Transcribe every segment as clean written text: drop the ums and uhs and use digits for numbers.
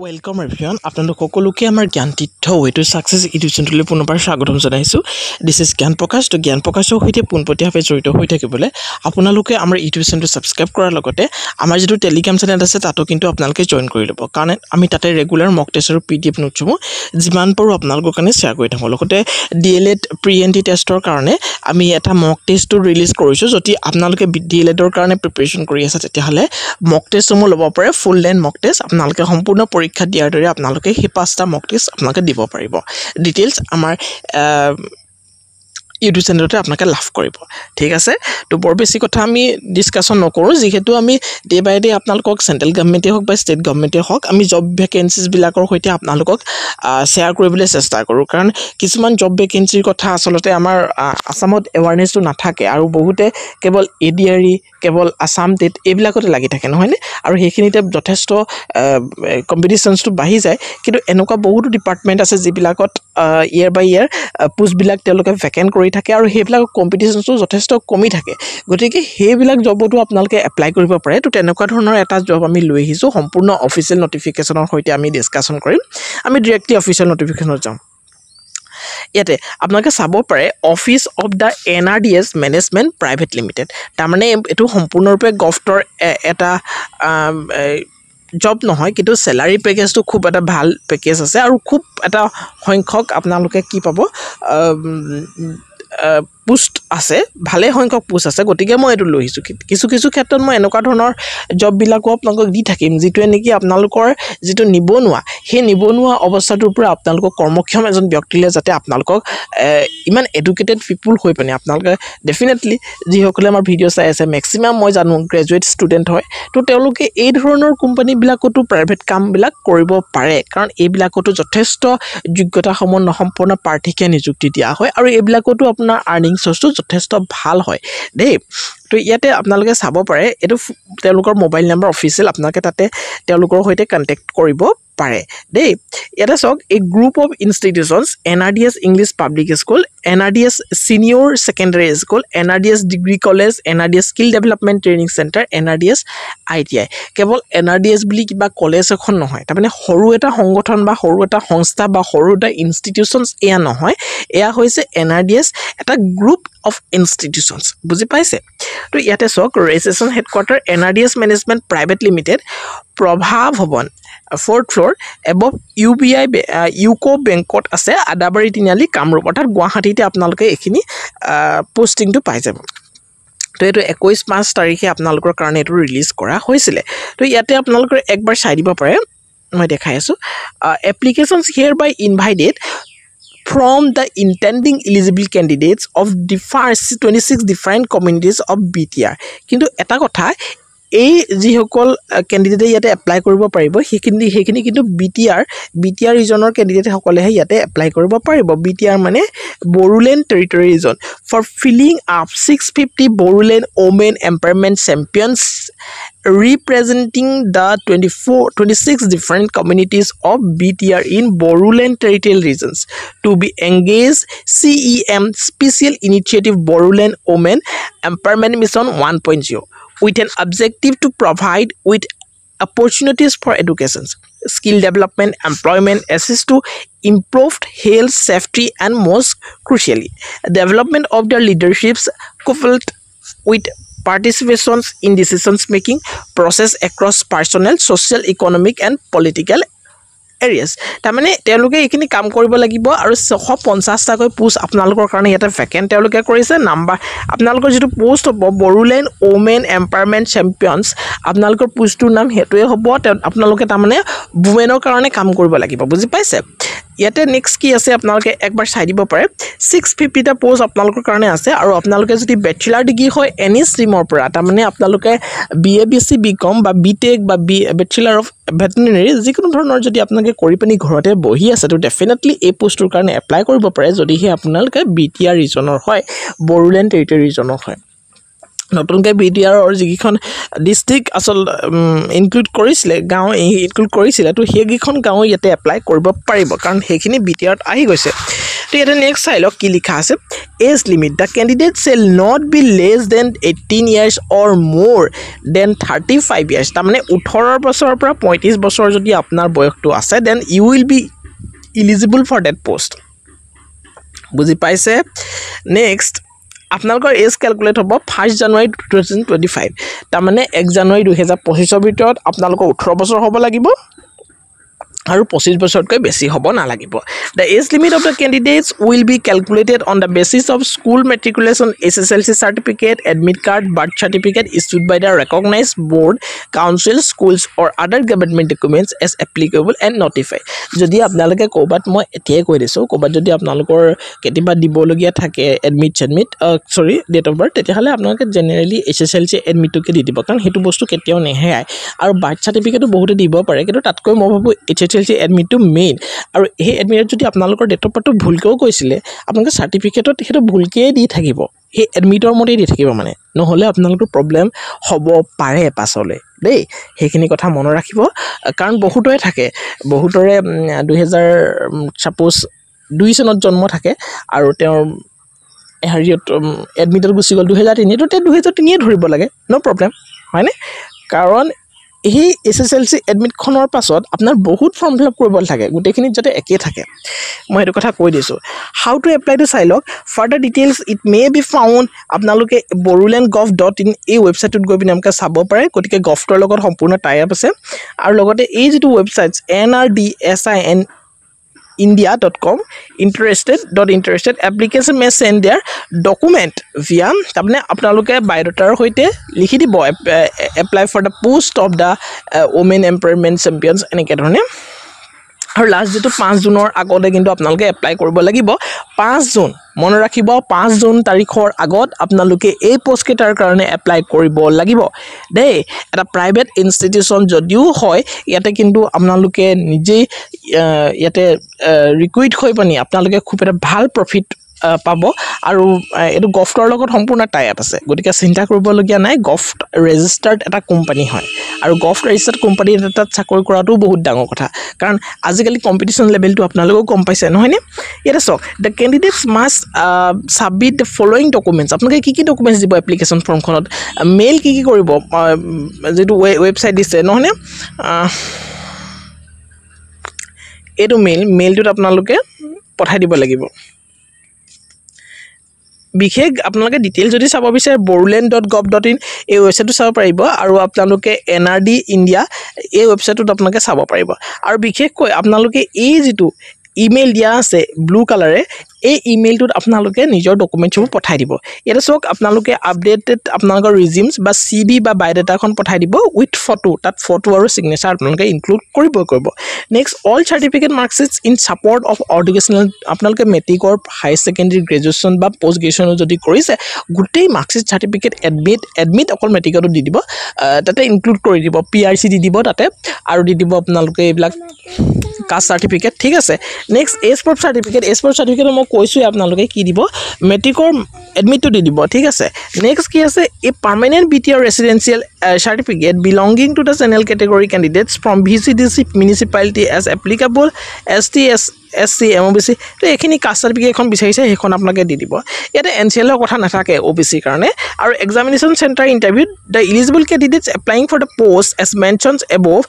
Welcome everyone. আপোনালোক সকলোকে আমাৰ জ্ঞান তীৰ্থ way to success ইউটিউব চেনেললৈ পুনৰবাৰ স্বাগতম জনাইছো। This is জ্ঞান প্ৰকাশ। তো জ্ঞান প্ৰকাশৰ সৈতে পোনপটীয়াভাৱে জড়িত হৈ থাকিবলৈ আপোনালোকে আমাৰ ইউটিউব চেনেলটো সাবস্ক্ৰাইব কৰাৰ লগতে আমাৰ যেটো টেলিগ্ৰাম চেনেল আছে তাতো কিন্তু আপোনালোকে জয়েন কৰি ল'ব। কাৰণ আমি তাতে ৰেগুলাৰ মক টেষ্ট আৰু PDF নোটসমূহ যিমান পাৰো আপোনালোকৰ কাৰণে শেয়াৰ কৰি থাকোঁ। লগতে DLED প্ৰি-এন্ট্ৰি টেষ্টৰ কাৰণে আমি এটা মক টেষ্টটো ৰিলিজ কৰিছো। যদি আপোনালোকে DLEDৰ কাৰণে প্ৰিপাৰেচন কৰি আছে তেতিয়াহলে মক টেষ্টসমূহ ল'ব পাৰে। ফুল লেন্থ মক টেষ্ট আপোনালোকে সম্পূৰ্ণ পৰীক্ষা দিয়াৰ দৰে আপোনালোকে সেই পাঁচটা মক টেষ্ট আপোনালোকে দিব পাৰিব। ডিটেইলছ আমাৰ ইউটিউব চেনেলতে আপোনালোকে লাভ কৰিব। ঠিক আছে, তো বৰ বেছি কথা আমি ডিসকাশন নকৰো, যেহেতু আমি ডে বাই ডে আপোনালোকক সেন্ট্ৰেল গভৰ্ণমেণ্টে হওক বা ষ্টেট গভৰ্ণমেণ্টে হওক আমি জব ভ্যাকেন্সিজ বিলাকৰ সৈতে আপোনালোকক শেয়াৰ কৰিবলৈ চেষ্টা কৰো। কাৰণ কিছুমান জব ভ্যাকেন্সিৰ কথা আচলতে আমাৰ আসামত এৱাৰনেছটো নাথাকে আৰু বহুতে কেৱল এডিআৰই কেৱল আসাম টেট এইবিলাকতে লাগি থাকে নহয়নে, আৰু সেইখিনিতে যথেষ্ট কম্পিটিশনছটো বাঢ়ি যায়। কিন্তু এনেকুৱা বহুতো ডিপাৰ্টমেণ্ট আছে যিবিলাকত ইয়াৰ বাই ইয়াৰ পোষ্টবিলাক তেওঁলোকে ভ্যাকেন্ট কৰি থাকে আৰু সেইবিলাক কম্পিটিশনটো যথেষ্ট কমি থাকে। গতিকে সেইবিলাক জবতো আপোনালোকে এপ্লাই কৰিব পাৰে। তো তেনেকুৱা ধৰণৰ এটা জব আমি লৈ আহিছো, সম্পূৰ্ণ অফিচিয়েল নটিফিকেশনৰ সৈতে আমি ডিসকাশন কৰিম। আমি ডাইৰেক্টলি অফিচিয়েল নটিফিকেশনত যাম। ইয়াতে আপোনালোকে চাব পাৰে office of the NRDS management private limited. তাৰমানে এইটো সম্পূৰ্ণৰূপে গভটৰ এটা জব নহয়, কিন্তু স্যালাৰি পেকেজটো খুব এটা ভাল পেকেজ আছে আৰু খুব এটা সংখ্যক আপোনালোকে কি পাব পোষ্ট আছে, ভালে সংখ্যক পোষ্ট আছে। গতিকে মই এটো লৈছো। কিছু ক্ষেত্ৰত মই এনেকুৱা ধৰণৰ জব বিলাকো আপোনালোকক দি থাকিম যিটোৱে নেকি আপোনালোকৰ যেটো নিবনুৱা সেই নিবনুৱা অৱস্থাটোৰ পৰা আপোনালোকক কৰ্মক্ষম এজন ব্যক্তিলে যাতে আপোনালোকক ইমান এডুকেটেড পিপল হৈ পানে আপোনালোকে ডেফিনেটলি যিসকলে আমাৰ ভিডিও চাই আছে ম্যাক্সিমাম মই জানো গ্ৰেজুৱেট ষ্টুডেন্ট হয়। তো তেওঁলোকে এই ধৰণৰ কোম্পানী বিলাকতো প্ৰাইভেট কাম বিলাক কৰিব পাৰে, কাৰণ এইবিলাকতো যথেষ্ট যোগ্যতা সম্পন্ন প্ৰাৰ্থীকে নিযুক্তি দিয়া হয় আৰু এইবিলাকতো আপোনাৰ আৰ্নিং সোৰ্সটো যথেষ্ট ভাল হয় দেই। তো ইয়াতে আপোনালোকে চাব পাৰে এটো তেওঁলোকৰ মোবাইল নম্বৰ অফিচিয়েল, আপোনালোকে তাতে তেওঁলোকৰ সৈতে কন্টেক্ট কৰিব পাৰে দেই। ইয়াতে চাওক a group of institutions NRDS English public school, NRDS senior secondary school, NRDS degree college, NRDS skill development training centre, NRDS ITI। কেৱল NRDS বুলি কিবা কলেজ এখন নহয়, তাৰমানে সৰু এটা সংগঠন বা সৰু এটা সংস্থা বা সৰু এটা ইনষ্টিটিউশনস এয়া নহয়, এয়া হৈছে NRDS এটা গ্ৰুপ অফ ইনষ্টিটিউশনস। বুজি পাইছে? তো ইয়াতে চাওক registration headquarter NRDS management private limited, Prabha Bhawan 4th floor above UBI UCO বেংকত আছে, আদাবাৰী তিনিআলি কামৰূপ, অৰ্থাৎ গুৱাহাটীতে আপোনালোকে এখিনি পোষ্টিংটো পাই যাব। তো এটো 21/5 তাৰিখে আপোনালোকৰ কাৰণে এটো ৰিলিজ কৰা হৈছিল। তো ইয়াতে আপোনালোকৰ একবাৰ চাই দিব পাৰে, মই দেখাই আছো। Applications hereby invited from the intending eligible candidates of 26 different communities of BTR। কিন্তু এটা কথা, এই যিসকল ক্যান্ডিডেটে ইয়াতে এপ্লাই কৰিব পাৰিব সেইখিনি কিন্তু BTR ৰিজনৰ ক্যান্ডিডেট সকলেহে ইয়াতে এপ্লাই কৰিব পাৰিব। BTR মানে Bodoland territory region for filling up 650 Bodoland women empowerment champions representing the 26 different communities of BTR in Boruland territorial regions to be engaged CEM Special Initiative Boruland Women Empowerment Mission 1.0 with an objective to provide with opportunities for education, skill development, employment, assist to improved health, safety, and most crucially, development of their leaderships coupled with participations in decisions making process across personal, social, economic, and political areas। তাৰমানে তেওঁলোকে এইখিনি কাম কৰিব লাগিব আৰু 650টাকৈ post আপোনালোকৰ কাৰণে ইয়াতে ভ্যাকেন্ট তেওঁলোকে কৰিছে। নাম্বাৰ আপোনালোকৰ যেটো পোষ্ট হ'ব বড়োলেণ্ড ওমেন এম্পাৱাৰমেণ্ট চেম্পিয়নছ, আপোনালোকৰ পোষ্টটোৰ নাম হেতুৱে হ'ব। আপোনালোকে তাৰমানে ওমেনৰ কাৰণে কাম কৰিব লাগিব। বুজি পাইছে? ইয়াতে নেক্সট কি আছে আপোনালোকে একবাৰ চাই দিব পাৰে। 650টা পোষ্ট আপোনালোকৰ কাৰণে আছে আৰু আপোনালোকে যদি বেচেলাৰ ডিগ্ৰী হয় এনি ষ্ট্ৰীমৰ পৰা, তাৰমানে আপোনালোকে BA BC BCom বা BTech বা বেচেলাৰ অফ ভেটেৰিনেৰী যিকোনো ধৰণৰ যদি আপোনালোকে কৰি পানি ঘৰতে বহি আছে, তো ডেফিনেটলি এই পোষ্টটোৰ কাৰণে এপ্লাই কৰিব পাৰে যদিহে আপোনালোকে BTR ৰিজনৰ হয়, বড়োলেণ্ড টেৰিটৰি ৰিজনৰ হয়। নতুনকৈ BTRৰ যিখন ডিস্ট্ৰিক্ট আসল ইনক্লুড কৰিছিলে, গাঁও ইনক্লুড কৰিছিলে, তো সেইকেইখন গাঁও ইয়াতে এপ্লাই কৰিব পাৰিব কাৰণ সেইখিনি BTRত আহি গৈছে। তো তো এটা নেক্সট চাই লওক কি লিখা আছে age limit the candidate shall not be less than 18 years or more than 35 years তাৰমানে 18 বছৰৰ পৰা 35 বছৰ যদি আপোনাৰ বয়সটো আছে then you will be eligible for that post বুজি পাইছে নেক্সট আপোনালোকৰ এজ ক্যালকুলেট হ'ব 1 জানুৱাৰী 2025 তাৰমানে 1 জানুৱাৰী 2025 ভিতৰত আপোনালোকৰ 18 বছৰ হ'ব লাগিব আৰু 25 বছৰতকৈ বেছি হ'ব না লাগিব the age limit of the candidates will be calculated on the basis of school matriculation SSLC certificate admit card birth certificate issued by the recognized board council schools or other government documents as applicable and notified যদি আপোনালোকে কোবাত মই এতিয়াই কৈ দিছো কোবাত যদি আপোনালোকৰ কেতিয়াবা দিবলগীয়া থাকে এডমিট সৰি ডেট অফ বাৰ্থ তেতিয়াহলে আপোনালোকে জেনাৰেলি SSLC এডমিটকে দি দিব কাৰণ হেতু বস্তু কেতিয়াও নেহেয়ায় আৰু বাৰ্থ সাৰ্টিফিকেটও বহুতে দিব পাৰে কিন্তু তাতকৈ মই ভাবো SSLC এডমিটটো মেইন আৰু এই এডমিটত যদি আপোনালোকৰ ডেট অফ বাৰ্থটো ভুলকেও কৈছিলে আপোনালোকে সাৰ্টিফিকেটত হেতু ভুলকে দি থাকিব এই এডমিটৰ মতে দি থাকিব মানে নহলে আপোনালোকৰ প্ৰবলেম হ'ব পাৰে পাছলে দেই হেখিনি কথা মন ৰাখিব কাৰণ বহুতৰে থাকে বহুতৰে 2000 সাপোজ 2 চনত জন্ম থাকে আৰু তেওঁৰ হেৰিয়ত এডমিটৰ গুছি গল 2003 তো 2003 ধৰিব লাগে নো প্ৰবলেম হয়নে কাৰণ এই SSLC এডমিট খনৰ পাছত আপোনাৰ বহুত ফৰ্ম ফিল আপ কৰিব থাকে গুটেখিনি যাতে একে থাকে মই এটো কথা কৈ দিছো হাউ টু এপ্লাই টু চাইলক further details it may be found আপোনালোকে boruland.gov.in এই ৱেবসাইটত গৈ পিনে আমকা চাব পাৰে গতিকে গভৰ লগত সম্পূৰ্ণ টাই আপ আছে আৰু লগতে এই যেটো ৱেবসাইটছ nrdsin india.com interested application may send their document via তাৰমানে আপোনালোকে বায়োডাটাৰ হৈতে লিখি দিব apply for the post of the women empowerment champions এনেকে ধৰণে আৰু লাষ্ট যেটো 5 জুনৰ আগতে কিন্তু আপোনালোকে এপ্লাই কৰিব লাগিব 5 জুন মন ৰাখিব 5 জুন তাৰিখৰ আগত আপোনালোকে এই পোষ্ট কেটাৰ কাৰণে এপ্লাই কৰিব লাগিব দেই এটা প্ৰাইভেট ইনষ্টিটিউচন যদিও হয় ইয়াতে কিন্তু আপোনালোকে নিজে ইয়াতে ৰিকুইট হৈ পানি আপোনালোকে খুব এটা ভাল প্ৰফিট পাব আৰু এটো গফটৰ লগত সম্পূৰ্ণ টাই আপ আছে গতিকে চিন্তা কৰিব লগিয়া নাই গফট ৰেজিষ্টাৰ্ড এটা কোম্পানী হয় আৰু গফট ৰেজিষ্টাৰ্ড কোম্পানী এটা চাকৰি কৰাটো বহুত ডাঙৰ কথা কাৰণ আজিকালি কম্পিটিশন লেভেলটো আপোনালোকে কম পাইছে নহয় নে এটা সক the candidates must submit the following documents আপোনালোকে কি ডকুমেন্টস দিব এপ্লিকেশন ফৰ্মখনত মেইল কি কৰিব যেটো ওয়েবসাইট দিছে নহয় নে এটো মেইলটোত আপোনালোকে পঠাই দিব লাগিব বিশেষ আপোনালোকে ডিটেইল যদি চাব বিচাৰে boruland.gov.in এই ওয়েবসাইটটো চাব পাৰিব আৰু আপোনালোকে NRD ইন্ডিয়া এই ওয়েবসাইটটো আপোনালোকে চাব পাৰিব আৰু বিশেষকৈ আপোনালোকে এই যেটো ইমেইল দিয়া আছে ব্লু কালাৰে এই ইমেইলটোত আপোনালোকে নিজৰ ডকুমেন্টছবোৰ পঠাই দিব এটা সক আপোনালোকে আপডেটেড আপোনালোকৰ ৰিজিউমছ বা CV বা বায়োডাটাখন পঠাই দিব উইথ ফটো তাত ফটো আৰু সিগনেচাৰ আপোনালোকে ইনক্লুড কৰিব next all certificate marksheets in support of educational আপোনালোকে মেট্ৰিকৰ হাই সেকেন্ডাৰী গ্ৰেজুৱেচন বা পোষ্ট গ্ৰেজুৱেচন যদি কৰিছে গুটেই মাৰ্কশিট সাৰ্টিফিকেট এডমিট অকল মেট্ৰিকটো দি দিব তাতে ইনক্লুড কৰি দিব PRC দি দিব তাতে আৰু দি দিব আপোনালোকে এইবিলাক কাষ্ট সাৰ্টিফিকেট ঠিক আছে নেক্সট এছপৰ্ট সাৰ্টিফিকেট মই কৈছো আপোনালোকে কি দিব মেট্ৰিকৰ এডমিটটো দি দিব ঠিক আছে নেক্সট কি আছে a permanent BTR residential certificate belonging to the general category candidates from VCDC municipality as applicable ST SC MOBC তো এখিনি কাষ্ট সাৰ্টিফিকেট এখন বিচাৰিছে হেখন আপোনালোকে দি দিব ইয়াতে এনসিএলৰ কথা নাথাকে OBC কাৰণে আৰু examination centre interview the eligible candidates applying for the post as mentioned above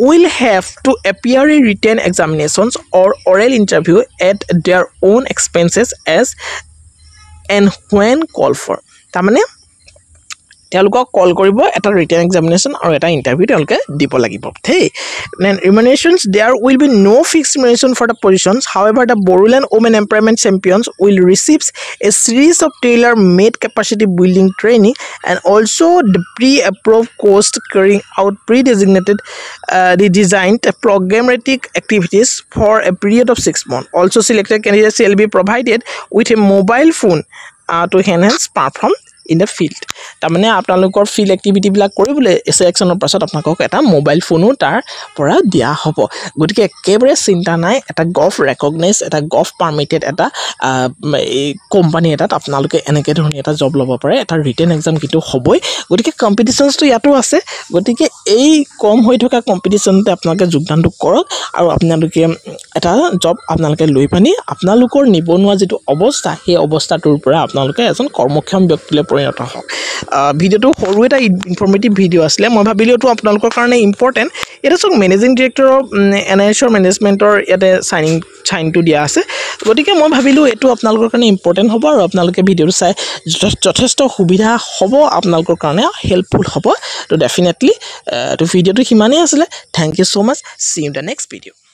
will have to appear in written examinations or oral interview at their own expenses as and when called for তাৰমানে তেওঁলোকক কল কৰিব এটা written examination আৰু এটা interview তেওঁলোকে দিব লাগিব হেই then remunerations there will be no fixed remuneration for the positions however the Boruland Women Empowerment Champions will receive a series of tailor made capacity building training and also the pre-approved course carrying out pre-designated the designed programmatic activities for a period of 6 months also selected candidates shall be provided with a mobile phone to enhance perform in the field তাৰমানে আপোনালোকৰ field activity বিলাক কৰিবলৈ সিলেকশনৰ পাছত আপোনালোকক এটা mobile ফোনো তাৰ পৰা দিয়া হ'ব গতিকে একেবাৰে চিন্তা নাই এটা গভ ৰেকগনাইজ এটা গভ পাৰমিটেড এটা কোম্পানী এটাত আপোনালোকে এনেকে ধৰণে এটা জব ল'ব পাৰে এটা ৰিটেন এক্সাম কিন্তু হ'বই গতিকে কম্পিটিশনটো ইয়াতো আছে গতিকে এই কম হৈ থকা কম্পিটিশনতে আপোনালোকে যোগদানটো কৰক আৰু আপোনালোকে এটা জব আপোনালোকে লৈ পানি আপোনালোকৰ নিবনুৱা যিটো অৱস্থা সেই অৱস্থাটোৰ পৰা আপোনালোকে এজন কৰ্মক্ষম ব্যক্তিলৈ পৰিণত হওক ভিডিঅ'টো সৰু এটা ইনফৰ্মেটিভ ভিডিঅ' আছিলে মই ভাবিলোঁ এইটো আপোনালোকৰ কাৰণে ইম্পৰ্টেণ্ট এটা চাওক মেনেজিং ডিৰেক্টৰ অফ NIHৰ মেনেজমেণ্টৰ ইয়াতে চাইনটো দিয়া আছে গতিকে মই ভাবিলোঁ এইটো আপোনালোকৰ কাৰণে ইম্পৰ্টেণ্ট হ'ব আৰু আপোনালোকে ভিডিঅ'টো চাই যথেষ্ট সুবিধা হ'ব আপোনালোকৰ কাৰণে হেল্পফুল হ'ব তো ডেফিনেটলি তো ভিডিঅ'টো সিমানেই আছিলে thank you so' much see you the next video'